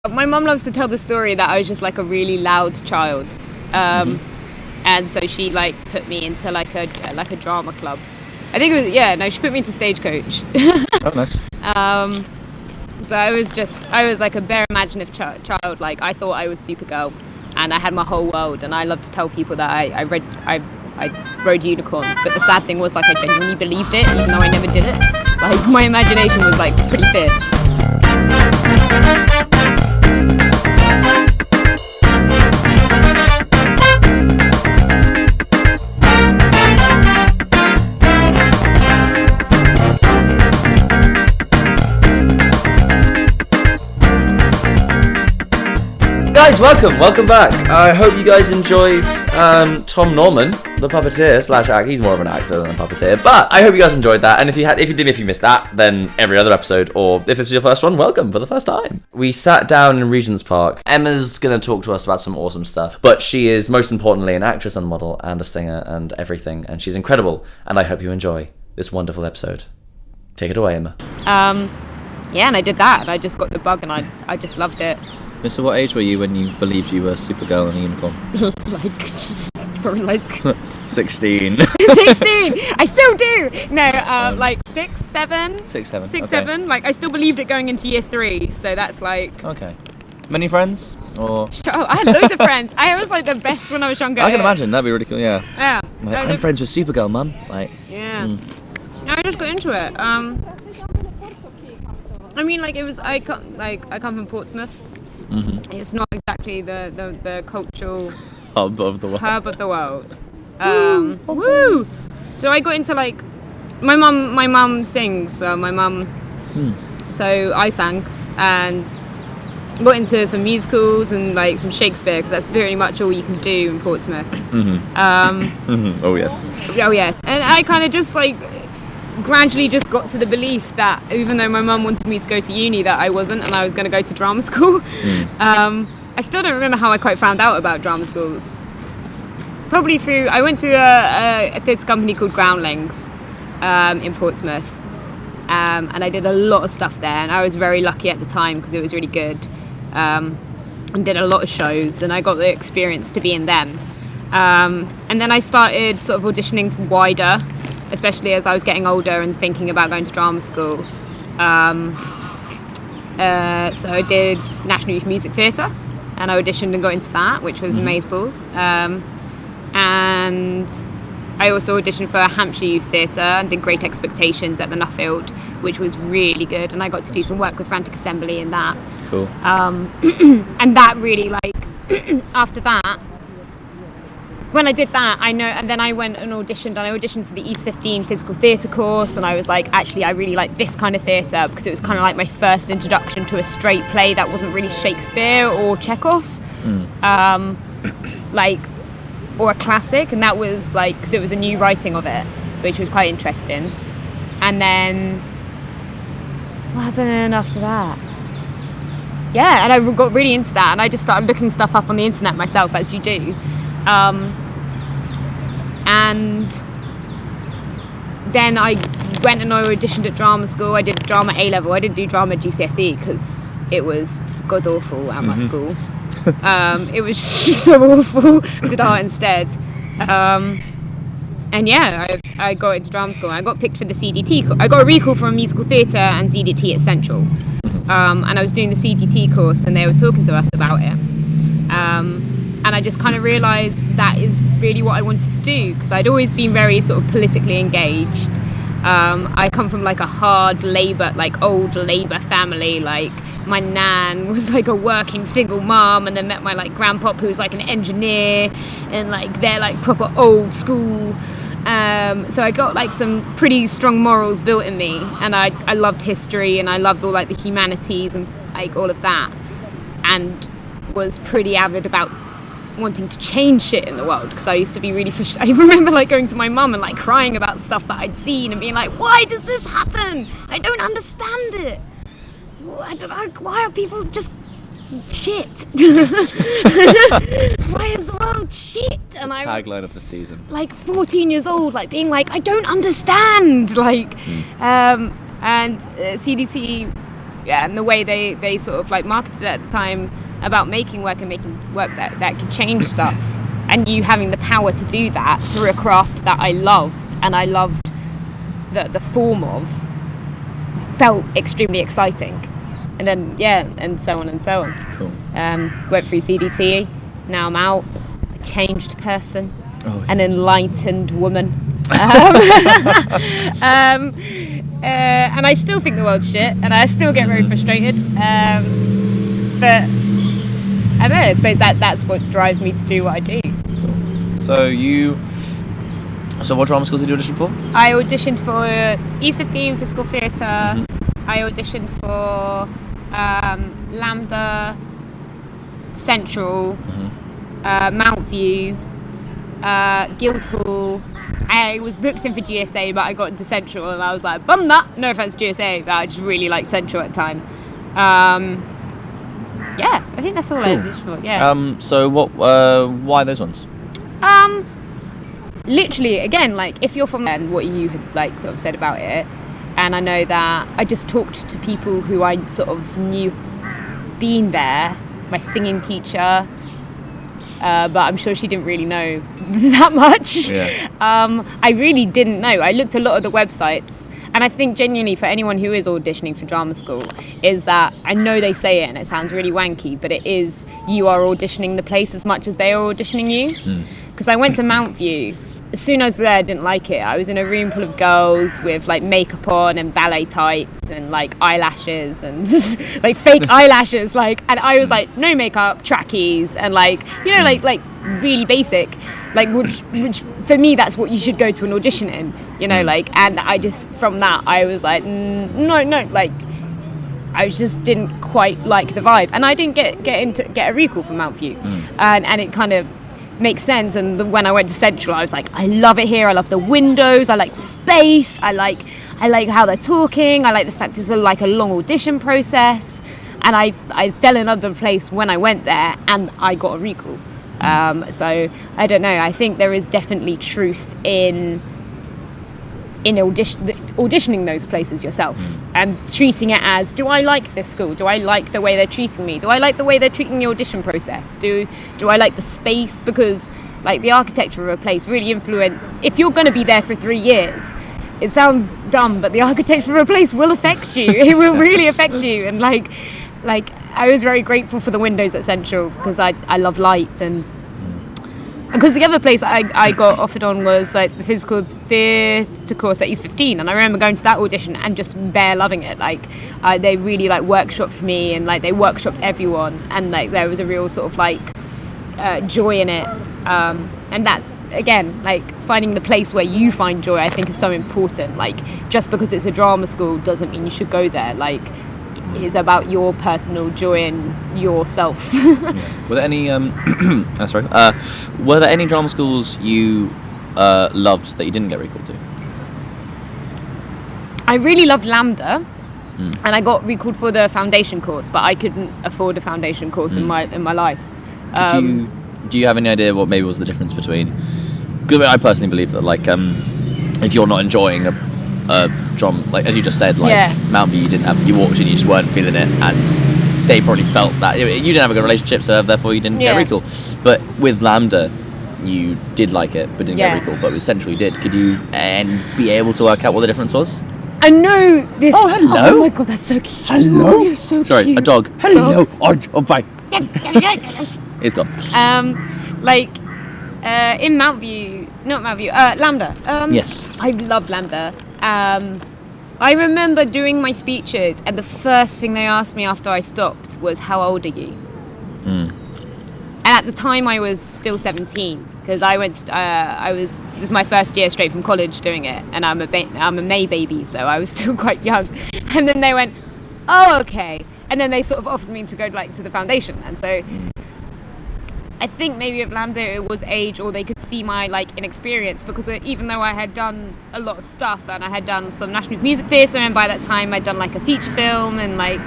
My mum loves to tell the story that I was just like a really loud child, and so she like put me into like a drama club. I think it was she put me into Stagecoach. Oh, nice. So I was like a bare imaginative child. Like I thought I was Supergirl, and I had my whole world. And I love to tell people that I rode unicorns. But the sad thing was, like, I genuinely believed it, even though I never did it. Like my imagination was like pretty fierce. Guys, welcome back. I hope you guys enjoyed Tom Norman, the puppeteer / actor. He's more of an actor than a puppeteer, but I hope you guys enjoyed that. And if you missed that, then every other episode, or if this is your first one, welcome for the first time. We sat down in Regent's Park. Emma's gonna talk to us about some awesome stuff, but she is most importantly an actress and model and a singer and everything, and she's incredible. And I hope you enjoy this wonderful episode. Take it away, Emma. Yeah, and I did that, and I just got the bug, and I just loved it. So what age were you when you believed you were Supergirl and a unicorn? Probably like 16. 16. I still do. No, like 6, 7. 6, 7. 6, okay. 7. Like I still believed it going into year 3. So that's like. Okay. Many friends or? Oh, I had loads of friends. I was like the best when I was younger. I can imagine that'd be really cool. Yeah. Yeah. I'm friends with Supergirl, Mum. Like. Yeah. No, I just got into it. I mean, like it was. I come from Portsmouth. Mm-hmm. It's not exactly the cultural hub of the world. Woo! So I got into like my mum sings. So my mum. So I sang and got into some musicals and like some Shakespeare because that's pretty much all you can do in Portsmouth. Oh yes. Oh yes, and I kind of just like. Gradually just got to the belief that even though my mum wanted me to go to uni that I wasn't, and I was going to go to drama school. I still don't remember how I quite found out about drama schools. Probably through, I went to a theatre company called Groundlings in Portsmouth, and I did a lot of stuff there, and I was very lucky at the time because it was really good, and did a lot of shows, and I got the experience to be in them. And then I started sort of auditioning for wider, especially as I was getting older and thinking about going to drama school. So I did National Youth Music Theatre, and I auditioned and got into that, which was amazeballs. And I also auditioned for Hampshire Youth Theatre and did Great Expectations at the Nuffield, which was really good, and I got to do some work with Frantic Assembly in that. Cool. And that really, like, after that, when I did that, I know, and then I went and auditioned, and I auditioned for the East 15 physical theatre course, and I was like, actually, I really like this kind of theatre, because it was kind of like my first introduction to a straight play that wasn't really Shakespeare or Chekhov, like, or a classic, and that was like, because it was a new writing of it, which was quite interesting. And then, what happened after that? Yeah, and I got really into that, and I just started looking stuff up on the internet myself, as you do. And then I went and I auditioned at drama school. I did drama A-level. I didn't do drama GCSE because it was god awful at my school. It was so awful. I did art instead. And yeah, I got into drama school. I got picked for the CDT. I got a recall from musical theatre and CDT at Central. And I was doing the CDT course, and they were talking to us about it. And I just kind of realised that is really what I wanted to do, because I'd always been very sort of politically engaged. I come from like a hard labour, like old labour family. Like my nan was like a working single mum, and then met my like grandpop who was like an engineer, and like they're like proper old school. So I got like some pretty strong morals built in me, and I loved history, and I loved all like the humanities and like all of that, and was pretty avid about wanting to change shit in the world, because I used to be really frustrated. I remember like going to my mum and like crying about stuff that I'd seen and being like, why does this happen? I don't understand it. Why are people just shit? Why is the world shit? And tagline of the season. Like 14 years old, like being like, I don't understand. Like, and CDT, and the way they sort of like marketed at the time about making work and making work that could change stuff, and you having the power to do that through a craft that I loved, and I loved the form of, felt extremely exciting. And then and so on and so on. Cool. Went through CDT, now I'm out, a changed person, an enlightened woman. And I still think the world's shit, and I still get very frustrated. But I don't know, I suppose that's what drives me to do what I do. Cool. So what drama schools did you audition for? I auditioned for Ep12 physical theatre. Mm-hmm. I auditioned for Lambda, Central, mm-hmm. Mount View, Guildhall. I was booked in for GSA, but I got into Central, and I was like, bum that. No offense to GSA, but I just really liked Central at the time. I think that's all. Cool. I auditioned for. Yeah. So what? Why those ones? Literally, again, like if you're from there, and what you had like sort of said about it, and I know that I just talked to people who I sort of knew being there, my singing teacher, but I'm sure she didn't really know that much. Yeah. I really didn't know. I looked a lot of the websites, and I think genuinely for anyone who is auditioning for drama school, is that I know they say it and it sounds really wanky, but it is, you are auditioning the place as much as they are auditioning you. Because I went to Mount View. As soon as I was there, I didn't like it. I was in a room full of girls with like makeup on and ballet tights and like eyelashes and just like fake eyelashes, like, and I was like no makeup, trackies, and like, you know, like really basic, like which for me that's what you should go to an audition in, you know, like, and I just from that I was like no, like I just didn't quite like the vibe, and I didn't get a recall from Mount View, and it kind of makes sense. And when I went to Central, I was like, I love it here. I love the windows. I like the space. I like how they're talking. I like the fact it's like a long audition process. And I fell in love with the place when I went there, and I got a recall. So I don't know. I think there is definitely truth in auditioning those places yourself and treating it as, do I like this school? Do I like the way they're treating me? Do I like the way they're treating the audition process? Do I like the space? Because like the architecture of a place really influence, if you're going to be there for 3 years, it sounds dumb, but the architecture of a place will affect you. It will really affect you. And like I was very grateful for the windows at Central, because I love light, and because the other place I got offered on was like the physical theatre course at Ep15, and I remember going to that audition and just bare loving it. Like they really like workshopped me, and like they workshopped everyone, and like there was a real sort of like joy in it. And that's again like finding the place where you find joy, I think is so important. Like just because it's a drama school doesn't mean you should go there. Like it's about your personal joy and yourself. Were there any were there any drama schools you loved that you didn't get recalled to? I really loved Lambda, and I got recalled for the foundation course, but I couldn't afford a foundation course in my life. Do you have any idea what maybe was the difference between? Because I personally believe that like if you're not enjoying a drama, like as you just said, like Mount View, you walked in, you just weren't feeling it, and they probably felt that you didn't have a good relationship, so therefore you didn't get recall. But with Lambda, you did like it but didn't get recall, but with Central you did. Could you be able to work out what the difference was? I know this. Oh, hello. Oh my god, that's so cute. Hello. Oh, you're so Sorry, cute. a dog. Hello. Oh, bye. It's gone. In Mount View, not Mount View, Lambda. Yes. I loved Lambda. I remember doing my speeches, and the first thing they asked me after I stopped was, how old are you? And at the time I was still 17, because this was my first year straight from college doing it, and I'm a May baby, so I was still quite young. And then they went, oh, okay. And then they sort of offered me to go like to the foundation, and so I think maybe with Lambda it was age, or they could see my like inexperience, because even though I had done a lot of stuff, and I had done some National Youth Music Theatre, and by that time I'd done like a feature film, and like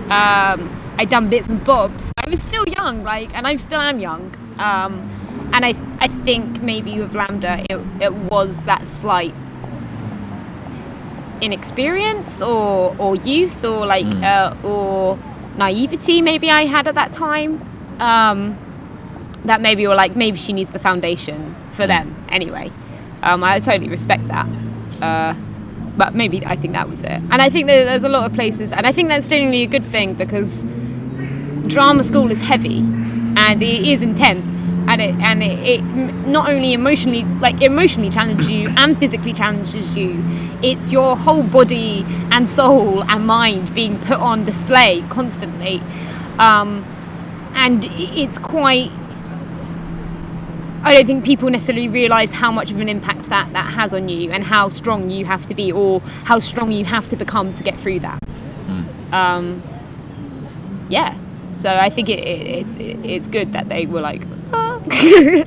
I'd done bits and bobs, I was still young, like, and I still am young, and I think maybe with Lambda it was that slight, inexperience or youth or like or naivety maybe I had at that time, that maybe, or like maybe she needs the foundation for them anyway. I totally respect that, but maybe I think that was it. And I think that there's a lot of places, and I think that's genuinely a good thing, because drama school is heavy and it is intense, and it not only emotionally challenges you and physically challenges you. It's your whole body and soul and mind being put on display constantly, and it's quite, I don't think people necessarily realise how much of an impact that has on you, and how strong you have to be, or how strong you have to become to get through that. Yeah. So I think it's good that they were like, and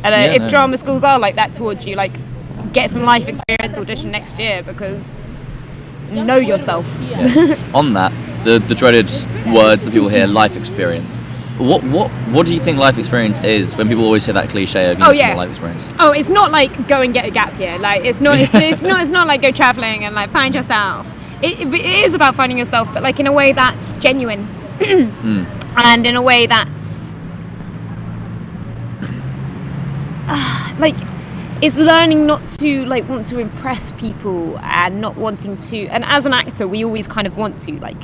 if drama schools are like that towards you, like, get some life experience, audition next year, because know yourself. On that, the dreaded words that people hear, life experience. What do you think life experience is, when people always say that cliche of life experience? Oh, it's not like go and get a gap year. Like it's not like go traveling and like find yourself. It is about finding yourself, but like in a way that's genuine. And in a way that's like, it's learning not to like want to impress people, and not wanting to, and as an actor we always kind of want to like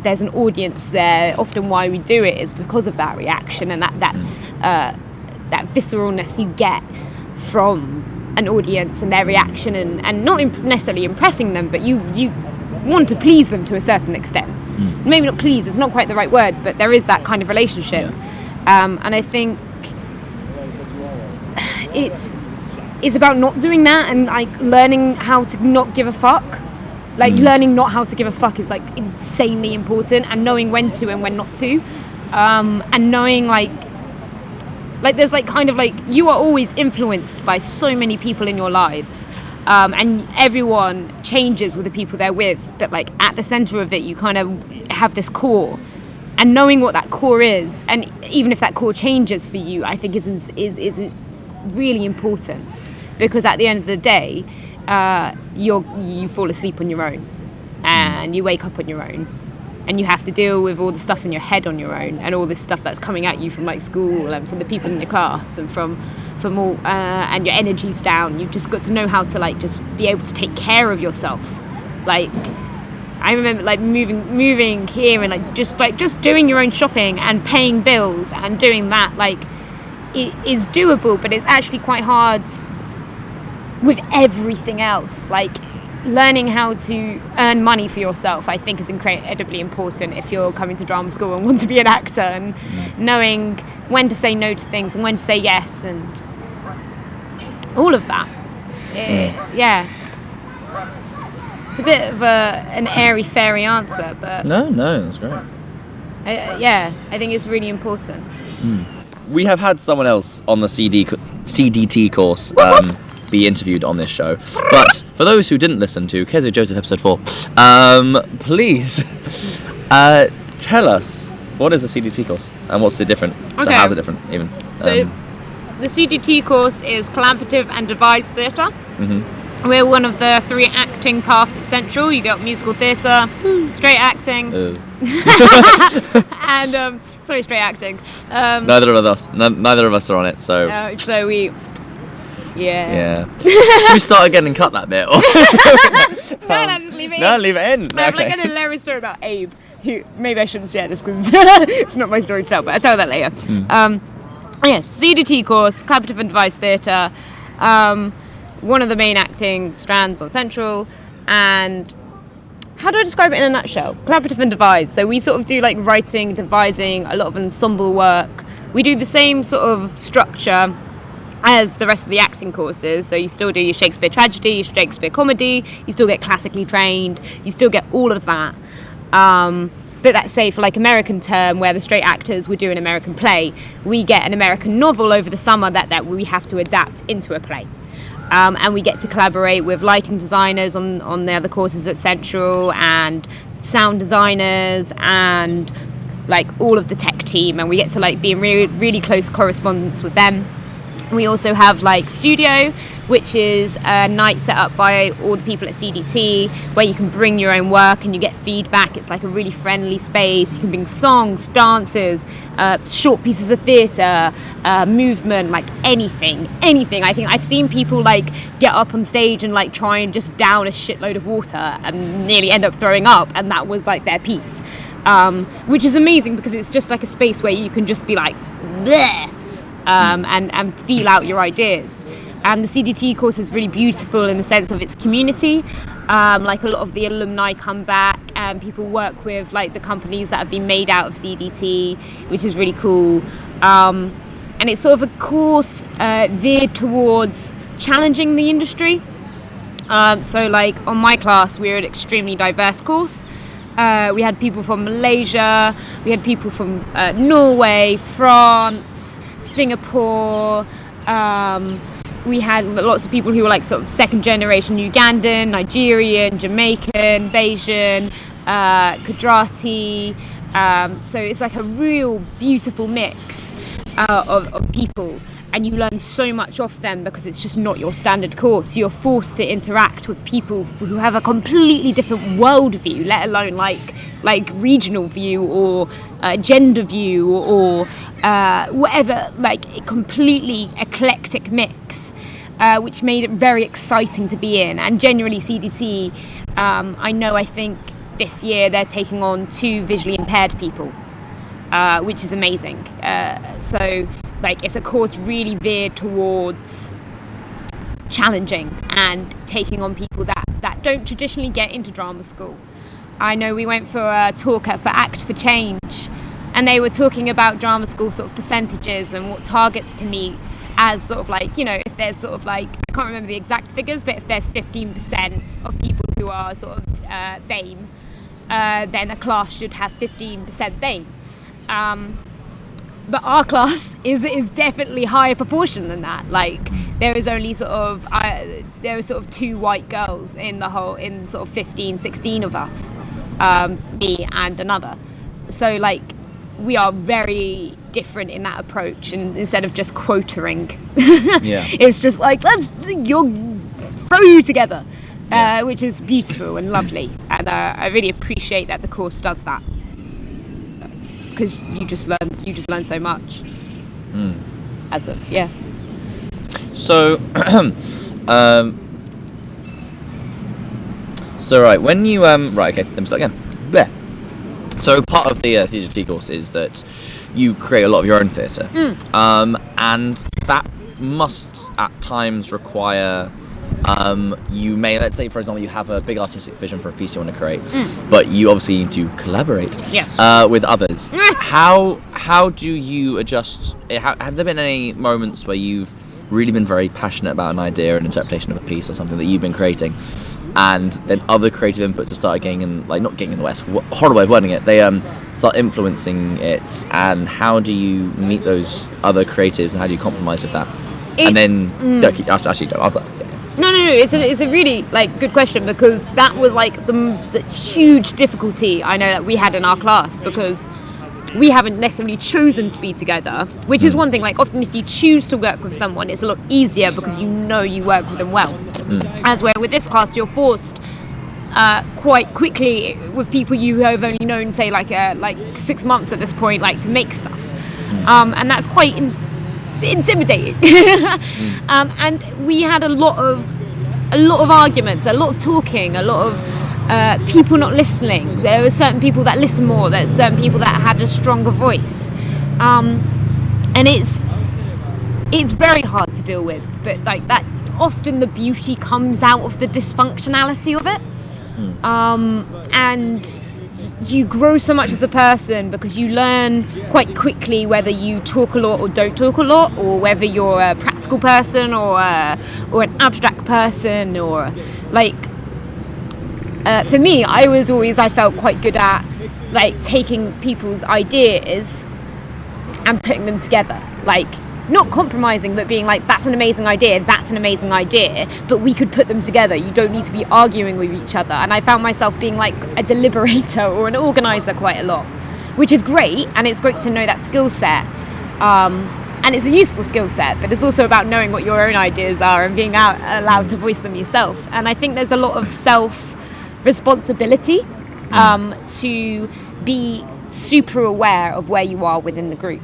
there's an audience there. Often why we do it is because of that reaction and that visceralness you get from an audience and their reaction, and not necessarily impressing them, but you want to please them to a certain extent. Maybe not please, it's not quite the right word, but there is that kind of relationship. And I think it's about not doing that, and like learning how to not give a fuck. Like learning not how to give a fuck is like insanely important, and knowing when to and when not to, and knowing like there's like kind of like, you are always influenced by so many people in your lives. And everyone changes with the people they're with, but like at the center of it you kind of have this core, and knowing what that core is, and even if that core changes for you, I think is really important, because at the end of the day you fall asleep on your own, and you wake up on your own, and you have to deal with all the stuff in your head on your own, and all this stuff that's coming at you from like school and from the people in your class, and from all and your energy's down. You've just got to know how to like just be able to take care of yourself. Like I remember like moving here, and like just doing your own shopping and paying bills and doing that, like it is doable, but it's actually quite hard with everything else. Like learning how to earn money for yourself, I think, is incredibly important if you're coming to drama school and want to be an actor, and knowing when to say no to things and when to say yes, and all of that. It's a bit of an airy-fairy answer, but No, that's great. I think it's really important. We have had someone else on the CDT course be interviewed on this show, but for those who didn't listen to Kezia Joseph episode 4, please tell us, what is a CDT course and what's it different? Okay. How's it different even? So the CDT course is collaborative and devised theatre. We're one of the 3 acting paths at Central. You got musical theatre, straight acting, and straight acting. Neither of us are on it, so so we. Yeah. Should we start again and cut that bit? No, just leave it in. No, leave it in. I have like an hilarious story about Abe, who maybe I shouldn't share this because it's not my story to tell, but I'll tell that later. Yes, CDT course, collaborative and devised theatre. One of the main acting strands on Central, and how do I describe it in a nutshell? Collaborative and devised. So we sort of do like writing, devising, a lot of ensemble work. We do the same sort of structure as the rest of the acting courses. So you still do your Shakespeare tragedy, your Shakespeare comedy, you still get classically trained, you still get all of that. But let's say for like American term, where the straight actors would do an American play, we get an American novel over the summer that we have to adapt into a play. And we get to collaborate with lighting designers on the other courses at Central, and sound designers, and like all of the tech team, and we get to like be in really, really close correspondence with them. We also have like studio, which is a night set up by all the people at CDT where you can bring your own work and you get feedback. It's like a really friendly space. You can bring songs, dances, short pieces of theatre, movement, like anything. I think I've seen people like get up on stage and like try and just down a shitload of water and nearly end up throwing up, and that was like their piece, which is amazing because it's just like a space where you can just be like bleh, and feel out your ideas. And the CDT course is really beautiful in the sense of its community. Like a lot of the alumni come back and people work with like the companies that have been made out of CDT, which is really cool. And it's sort of a course veered towards challenging the industry. So like on my class, we're an extremely diverse course. We had people from Malaysia, we had people from Norway, France, Singapore. We had lots of people who were like sort of second generation Ugandan, Nigerian, Jamaican, Bayesian, Gujarati. So it's like a real beautiful mix of people, and you learn so much off them because it's just not your standard course. You're forced to interact with people who have a completely different worldview, let alone like regional view or gender view or whatever, like a completely eclectic mix, which made it very exciting to be in. And generally CDT, I think this year they're taking on 2 visually impaired people, which is amazing. So like it's a course really veered towards challenging and taking on people that don't traditionally get into drama school. I know we went for a talk for Act for Change, and they were talking about drama school sort of percentages and what targets to meet, as sort of like, you know, if there's sort of like, I can't remember the exact figures, but if there's 15% of people who are sort of BAME, then a class should have 15% BAME. But our class is definitely higher proportion than that. Like there is only sort of there are sort of 2 white girls in sort of 15, 16 of us, me and another. So like we are very different in that approach, and instead of just quotering, it's just like you'll throw you together, which is beautiful and lovely. And I really appreciate that the course does that, because you just learn so much. So so right, when you right, okay, let me start again. Bleh. So part of the CGT course is that you create a lot of your own theatre, and that must at times require you may, let's say for example, you have a big artistic vision for a piece you want to create, but you obviously need to collaborate with others. How do you adjust? Have there been any moments where you've really been very passionate about an idea, an interpretation of a piece or something that you've been creating, and then other creative inputs have started getting in, like not getting in the way, horrible way of wording it, they start influencing it, and how do you meet those other creatives and how do you compromise with that? And then actually don't answer that. No, it's a really like good question, because that was like the huge difficulty I know that we had in our class, because we haven't necessarily chosen to be together, which is one thing. Like often if you choose to work with someone, it's a lot easier because you know you work with them well. As where with this class you're forced quite quickly with people you have only known, say like 6 months at this point, like to make stuff, and that's quite intimidating. And we had a lot of arguments, a lot of talking, a lot of people not listening. There were certain people that listened more, there's certain people that had a stronger voice, and it's very hard to deal with, but like that often the beauty comes out of the dysfunctionality of it. And you grow so much as a person because you learn quite quickly whether you talk a lot or don't talk a lot, or whether you're a practical person or an abstract person, or like for me, I felt quite good at like taking people's ideas and putting them together, like not compromising, but being like, that's an amazing idea, but we could put them together. You don't need to be arguing with each other. And I found myself being like a deliberator or an organizer quite a lot, which is great, and it's great to know that skill set. And and it's a useful skill set, but it's also about knowing what your own ideas are and being allowed to voice them yourself. And I think there's a lot of self-responsibility to be super aware of where you are within the group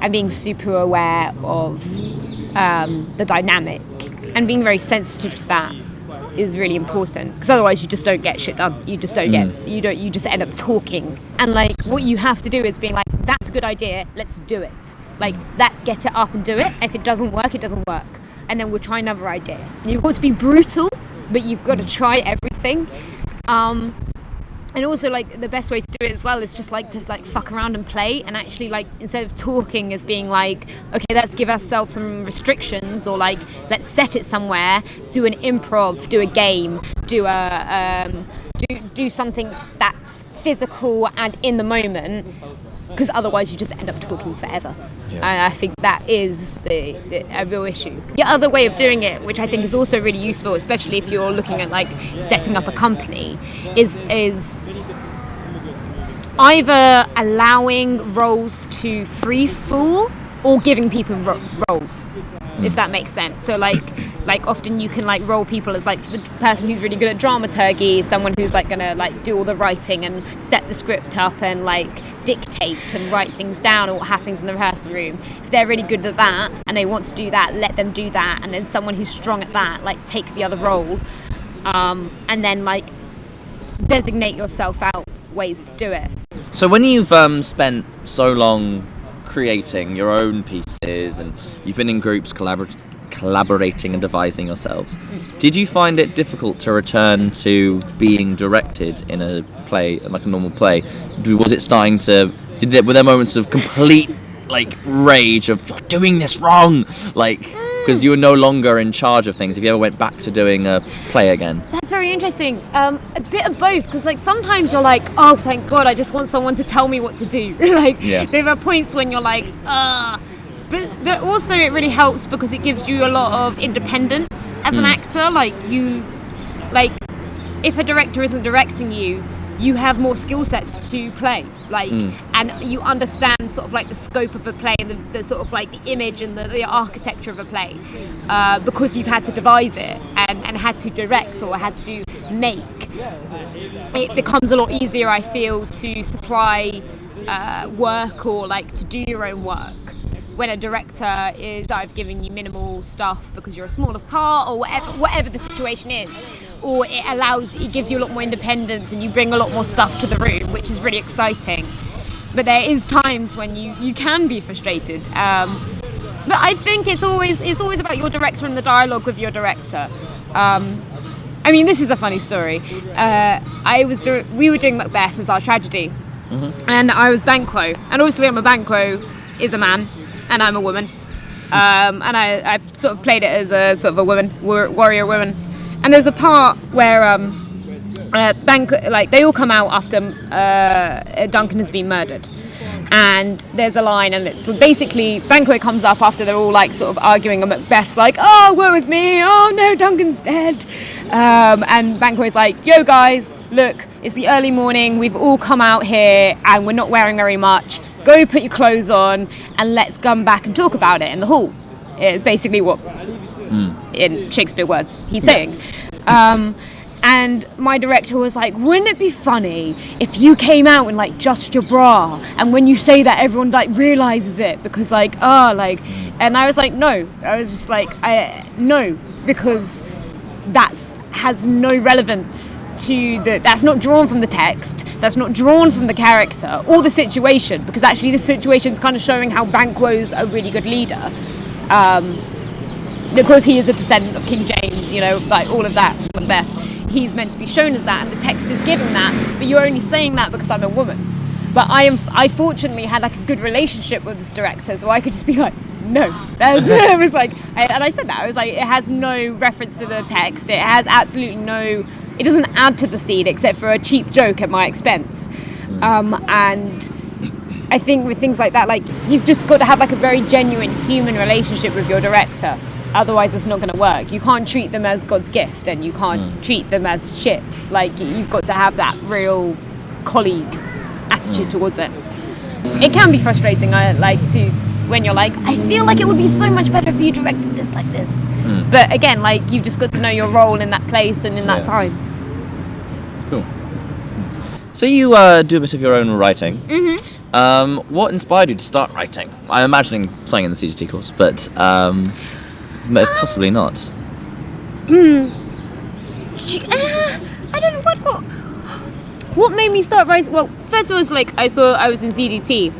and being super aware of the dynamic, and being very sensitive to that is really important, because otherwise you just don't get shit done. You just don't you just end up talking, and like what you have to do is being like, that's a good idea, let's do it, like let's get it up and do it. If it doesn't work, it doesn't work, and then we'll try another idea. And you've got to be brutal, but you've got to try everything. And also, like, the best way to do it as well is just like to like fuck around and play, and actually, like, instead of talking as being like, okay, let's give ourselves some restrictions, or like let's set it somewhere, do an improv, do a game, do something that's physical and in the moment, because otherwise you just end up talking forever. And I think that is a real issue. The other way of doing it, which I think is also really useful, especially if you're looking at like setting up a company, is either allowing roles to free fall or giving people roles, if that makes sense. So like often you can like role people as like the person who's really good at dramaturgy, someone who's like gonna like do all the writing and set the script up and like dictate and write things down, or what happens in the rehearsal room. If they're really good at that and they want to do that, let them do that, and then someone who's strong at that, like take the other role, and then like designate yourself out ways to do it. So when you've spent so long creating your own pieces, and you've been in groups collaborating and devising yourselves, did you find it difficult to return to being directed in a play, like a normal play? Was it starting to, were there moments of complete like rage of, you're doing this wrong, like, because you were no longer in charge of things? If you ever went back to doing a play again? That's very interesting. A bit of both, because like sometimes you're like, oh thank God, I just want someone to tell me what to do. Like there are points when you're like, but also it really helps because it gives you a lot of independence as an actor. Like if a director isn't directing you, you have more skill sets to play, like, and you understand sort of like the scope of a play, and the sort of like the image and the architecture of a play, because you've had to devise it and had to direct or had to make. It becomes a lot easier, I feel, to supply work or like to do your own work when a director is either giving you minimal stuff because you're a smaller part, or whatever the situation is, or it gives you a lot more independence and you bring a lot more stuff to the room, which is really exciting. But there is times when you can be frustrated. But I think it's always about your director and the dialogue with your director. I mean, this is a funny story. We were doing Macbeth as our tragedy, and I was Banquo, and obviously I'm a Banquo is a man, and I'm a woman, and I sort of played it as a sort of a woman, warrior woman. And there's a part where Banquo, like they all come out after Duncan has been murdered, and there's a line, and it's basically Banquo comes up after they're all like sort of arguing, and Macbeth's like, oh woe is me, oh no, Duncan's dead, and Banquo's like, yo guys, look, it's the early morning, we've all come out here and we're not wearing very much, go put your clothes on and let's come back and talk about it in the hall. It's basically what in Shakespeare words he's saying. And my director was like, wouldn't it be funny if you came out in like just your bra, and when you say that everyone like realizes it, because like and I was like, no, I was just like, no, because that's has no relevance to that's not drawn from the text, that's not drawn from the character or the situation, because actually the situation's kind of showing how Banquo's a really good leader, because he is a descendant of King James, you know, like all of that, Macbeth. He's meant to be shown as that, and the text is giving that, but you're only saying that because I'm a woman. But I fortunately had like a good relationship with this director, so I could just be like, no. It was like, and I said that, I was like, it has no reference to the text, it has absolutely no, it doesn't add to the scene except for a cheap joke at my expense. And I think with things like that, like, you've just got to have like a very genuine human relationship with your director. Otherwise it's not going to work. You can't treat them as God's gift, and you can't treat them as shit. Like, you've got to have that real colleague attitude towards it. It can be frustrating. I like to when you're like, I feel like it would be so much better if you directed this like this. But again, like, you've just got to know your role in that place and in that time. Cool. So you do a bit of your own writing. What inspired you to start writing? I'm imagining something in the CGT course, but possibly not. I don't know what made me start writing. Well, first of all, like, I was in CDT,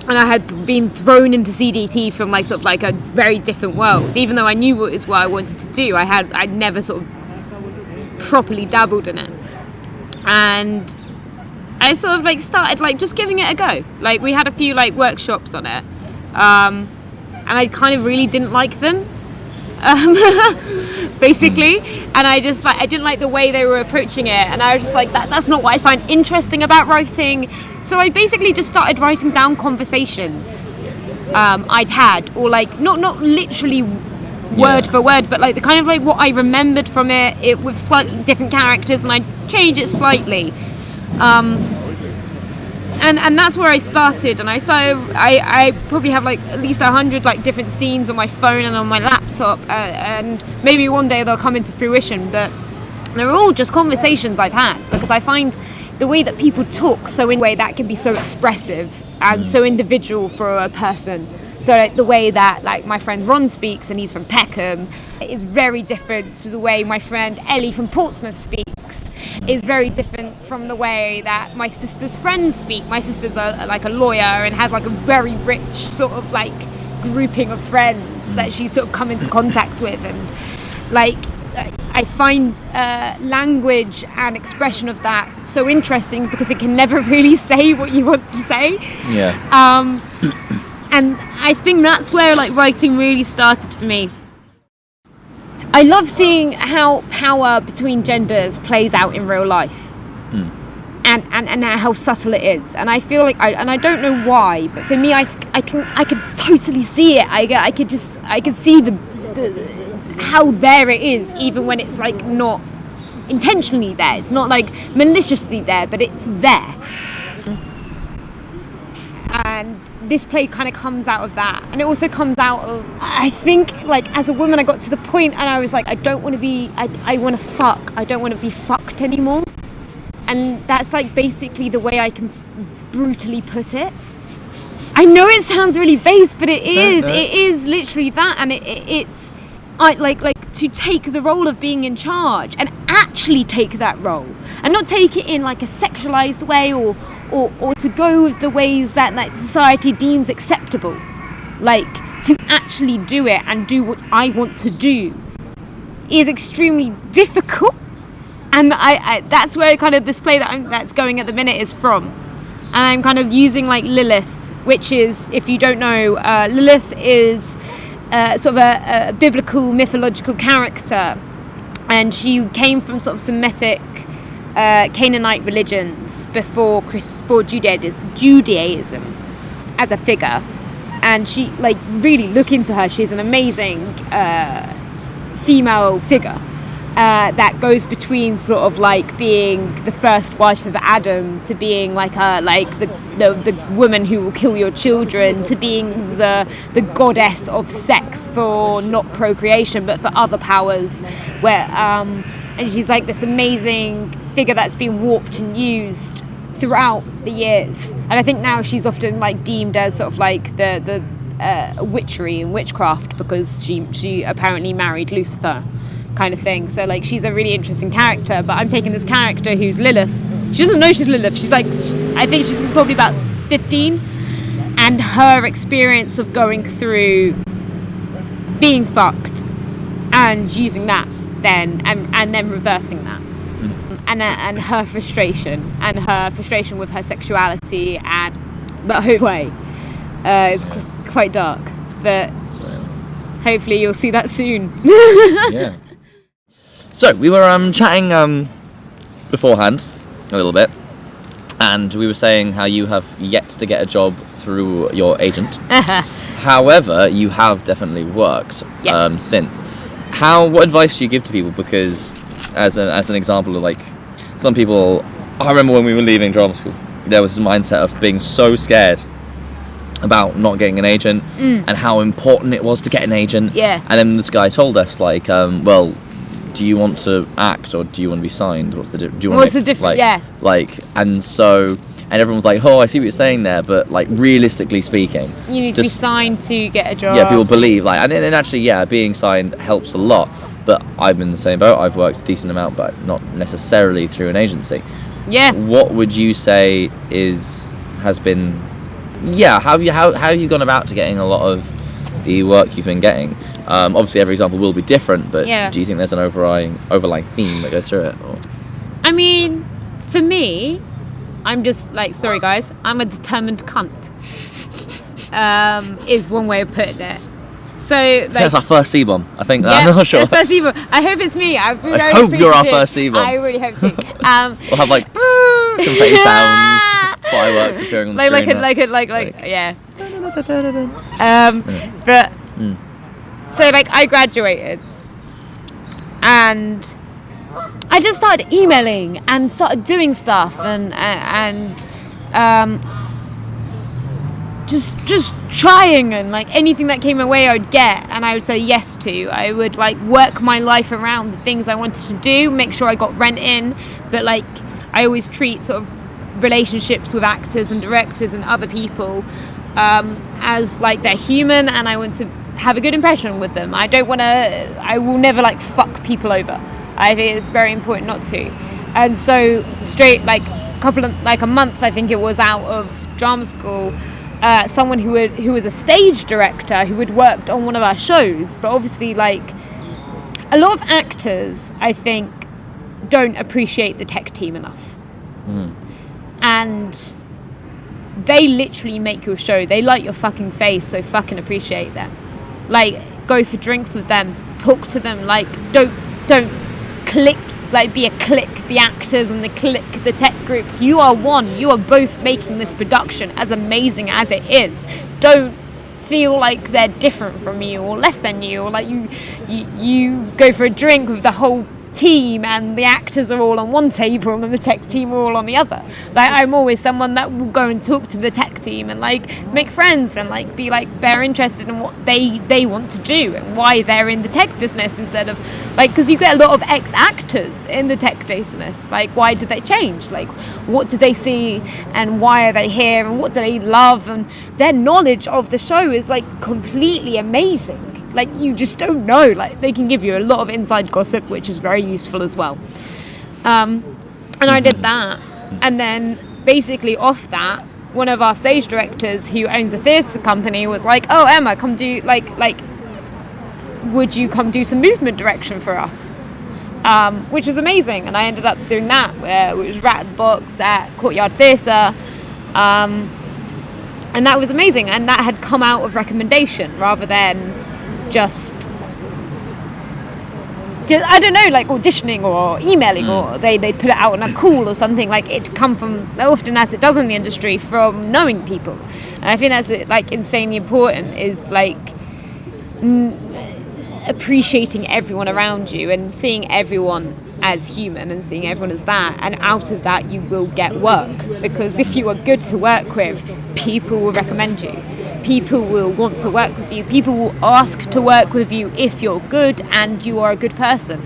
and I had been thrown into CDT from like sort of like a very different world. Even though I knew what I wanted to do, I'd never sort of properly dabbled in it, and I sort of like started like just giving it a go. Like, we had a few like workshops on it, and I kind of really didn't like them. Basically, and I didn't like the way they were approaching it, and I was just like, that's not what I find interesting about writing. So I basically just started writing down conversations I'd had, or like not literally word for word, but like the kind of like what I remembered from it with slightly different characters, and I change it slightly. And that's where I started, and I probably have like at least 100 like different scenes on my phone and on my laptop, and maybe one day they'll come into fruition, but they're all just conversations I've had, because I find the way that people talk so in a way that can be so expressive and so individual for a person. So like the way that like my friend Ron speaks, and he's from Peckham, is very different to the way my friend Ellie from Portsmouth speaks. Is very different from the way that my sister's friends speak. My sister's like a lawyer and has like a very rich sort of like grouping of friends that she's sort of come into contact with, and like I find language and expression of that so interesting, because it can never really say what you want to say. And I think that's where like writing really started for me. I love seeing how power between genders plays out in real life, and how subtle it is. And I feel like I don't know why, but for me, I can totally see it. I could see the how there it is, even when it's like not intentionally there. It's not like maliciously there, but it's there. And this play kind of comes out of that, and it also comes out of, I think, like, as a woman I got to the point and I was like, I don't want to be, I want to fuck, I don't want to be fucked anymore. And that's like basically the way I can brutally put it. I know it sounds really base, but it is literally that. And it's like to take the role of being in charge and actually take that role, and not take it in like a sexualized way or to go with the ways that like society deems acceptable. Like, to actually do it and do what I want to do is extremely difficult. And I that's where kind of this play that's going at the minute is from. And I'm kind of using like Lilith, which is, if you don't know, Lilith is sort of a biblical mythological character, and she came from sort of Semitic Canaanite religions before Judaism as a figure. And she, like, really look into her, she's an amazing female figure that goes between sort of like being the first wife of Adam to being like the woman who will kill your children, to being the goddess of sex for not procreation but for other powers, where and she's like this amazing figure that's been warped and used throughout the years. And I think now she's often like deemed as sort of like the witchery and witchcraft, because she apparently married Lucifer, kind of thing. So like, she's a really interesting character, but I'm taking this character who's Lilith. She doesn't know she's Lilith. She's like, I think she's probably about 15, and her experience of going through being fucked and using that then and then reversing that, and her frustration with her sexuality, but her way is quite dark, but hopefully you'll see that soon. Yeah. So we were chatting beforehand a little bit, and we were saying how you have yet to get a job through your agent. However, you have definitely worked since. What advice do you give to people? Because as an example of like, some people, I remember when we were leaving drama school, there was this mindset of being so scared about not getting an agent and how important it was to get an agent. Yeah. And then this guy told us, like, well, do you want to act or do you want to be signed? What's the do you want What's to the difference? like, Yeah. Like, and so, and everyone's like, oh, I see what you're saying there, but like, realistically speaking, You need to be signed to get a job. yeah, people believe, like, and actually, yeah, being signed helps a lot. But I'm in the same boat. I've worked a decent amount, but not necessarily through an agency. Yeah. What would you say has been? Yeah, how have you gone about to getting a lot of the work you've been getting? Obviously, every example will be different, but Yeah. do you think there's an overlying theme that goes through it? Or? I mean, for me, I'm just like, sorry guys, I'm a determined cunt. Is one way of putting it. So like, That's our first C-bomb. I think. yeah, I'm not sure. that's first C-bomb. I hope it's me. I hope you're our first C-bomb. I really hope so. We'll have like confetti sounds, fireworks appearing on the screen. Like yeah. But so like I graduated, and I just started emailing and started doing stuff and just trying, and like anything that came my way I would get and I would say yes to. I would like work my life around the things I wanted to do, make sure I got rent in, but like I always treat sort of relationships with actors and directors and other people as like they're human, and I want to have a good impression with them. I will never like fuck people over. I think it's very important not to. And so straight like a month I think it was out of drama school, someone who was a stage director who had worked on one of our shows, but obviously like a lot of actors I think don't appreciate the tech team enough. And they literally make your show. They light your fucking face, so fucking appreciate them. Like, go for drinks with them, talk to them, like don't click, like be a clique, the actors and the clique, the tech group. You are one. You are both making this production as amazing as it is. Don't feel like they're different from you or less than you, or like you go for a drink with the whole team and the actors are all on one table and the tech team are all on the other. Like, I'm always someone that will go and talk to the tech team and like make friends and like be like they're interested in what they want to do and why they're in the tech business, instead of like, because you get a lot of ex-actors in the tech business. Like, why did they change? Like, what do they see and why are they here and what do they love? And their knowledge of the show is like completely amazing. Like, you just don't know. Like, they can give you a lot of inside gossip, which is very useful as well. And I did that. And then basically off that, one of our stage directors who owns a theatre company was like, oh, Emma, come do, like, would you come do some movement direction for us? Which was amazing. And I ended up doing that, which was Rat at the Box at Courtyard Theatre. And that was amazing. And that had come out of recommendation rather than just I don't know, like auditioning or emailing, or they put it out on a call or something. Like, it come from, often as it does in the industry, from knowing people. And I think that's like insanely important, is like appreciating everyone around you and seeing everyone as human and seeing everyone as that, and out of that you will get work, because if you are good to work with, people will recommend you. People will want to work with you. People will ask to work with you if you're good and you are a good person.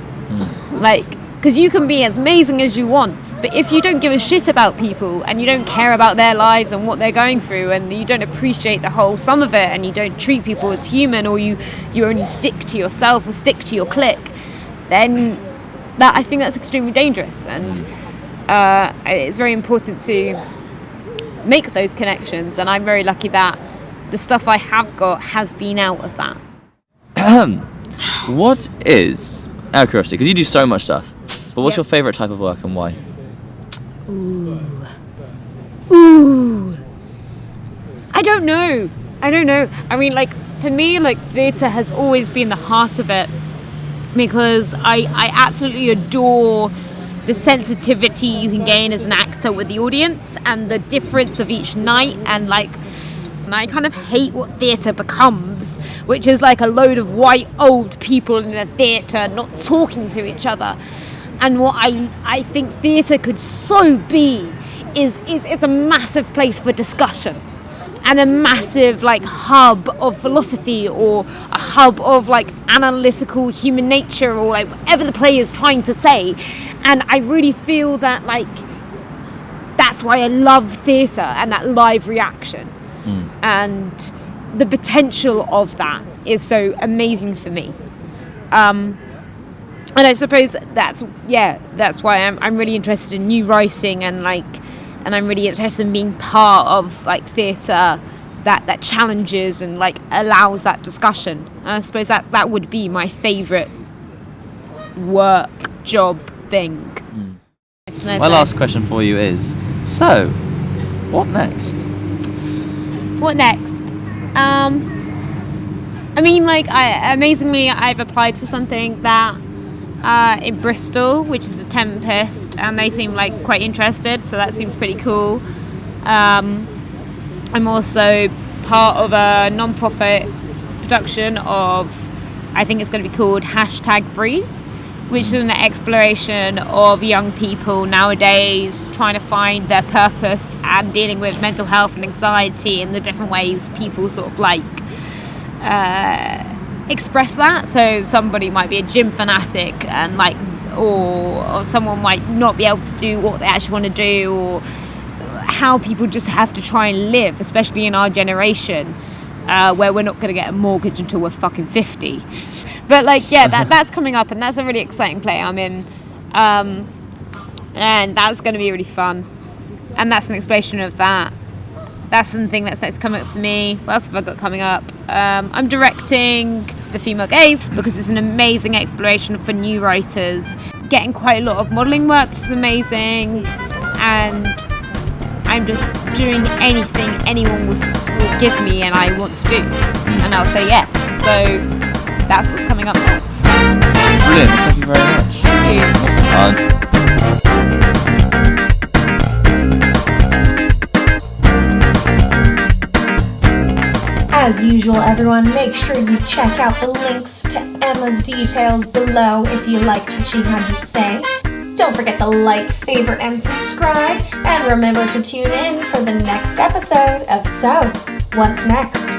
Like, because you can be as amazing as you want, but if you don't give a shit about people and you don't care about their lives and what they're going through, and you don't appreciate the whole sum of it, and you don't treat people as human, or you only stick to yourself or stick to your clique, then I think that's extremely dangerous. And it's very important to make those connections, and I'm very lucky that the stuff I have got has been out of that. What is, out of curiosity, because you do so much stuff, but what's your favourite type of work and why? Ooh. I don't know. I mean, like, for me, like, theatre has always been the heart of it, because I absolutely adore the sensitivity you can gain as an actor with the audience and the difference of each night, and like, and I kind of hate what theatre becomes, which is like a load of white old people in a theatre not talking to each other. And what I think theatre could so be is it's a massive place for discussion. and a massive like hub of philosophy, or a hub of like analytical human nature, or like whatever the play is trying to say. And I really feel that like that's why I love theatre and that live reaction. And the potential of that is so amazing for me. And I suppose that's why I'm really interested in new writing, and I'm really interested in being part of like theatre that challenges and like allows that discussion. And I suppose that would be my favourite work, job, thing. My last question for you is, so what next? What next? I mean, like, amazingly, I've applied for something that in Bristol, which is the Tempest, and they seem like quite interested, so that seems pretty cool. I'm also part of a non-profit production of, I think it's going to be called #Breathe, which is an exploration of young people nowadays trying to find their purpose and dealing with mental health and anxiety and the different ways people sort of like express that. So somebody might be a gym fanatic and like, or someone might not be able to do what they actually want to do, or how people just have to try and live, especially in our generation, where we're not going to get a mortgage until we're fucking 50. But like, yeah, that's coming up, and that's a really exciting play I'm in, and that's going to be really fun. And that's an exploration of that. That's something that's next coming up for me. What else have I got coming up? I'm directing The Female Gaze, because it's an amazing exploration for new writers. Getting quite a lot of modelling work, which is amazing, and I'm just doing anything anyone will give me and I want to do, and I'll say yes. So that's what's coming up next. Brilliant, thank you very much. Thank you. Awesome. As usual, everyone, make sure you check out the links to Emma's details below if you liked what she had to say. Don't forget to like, favorite, and subscribe, and remember to tune in for the next episode of So, What's Next?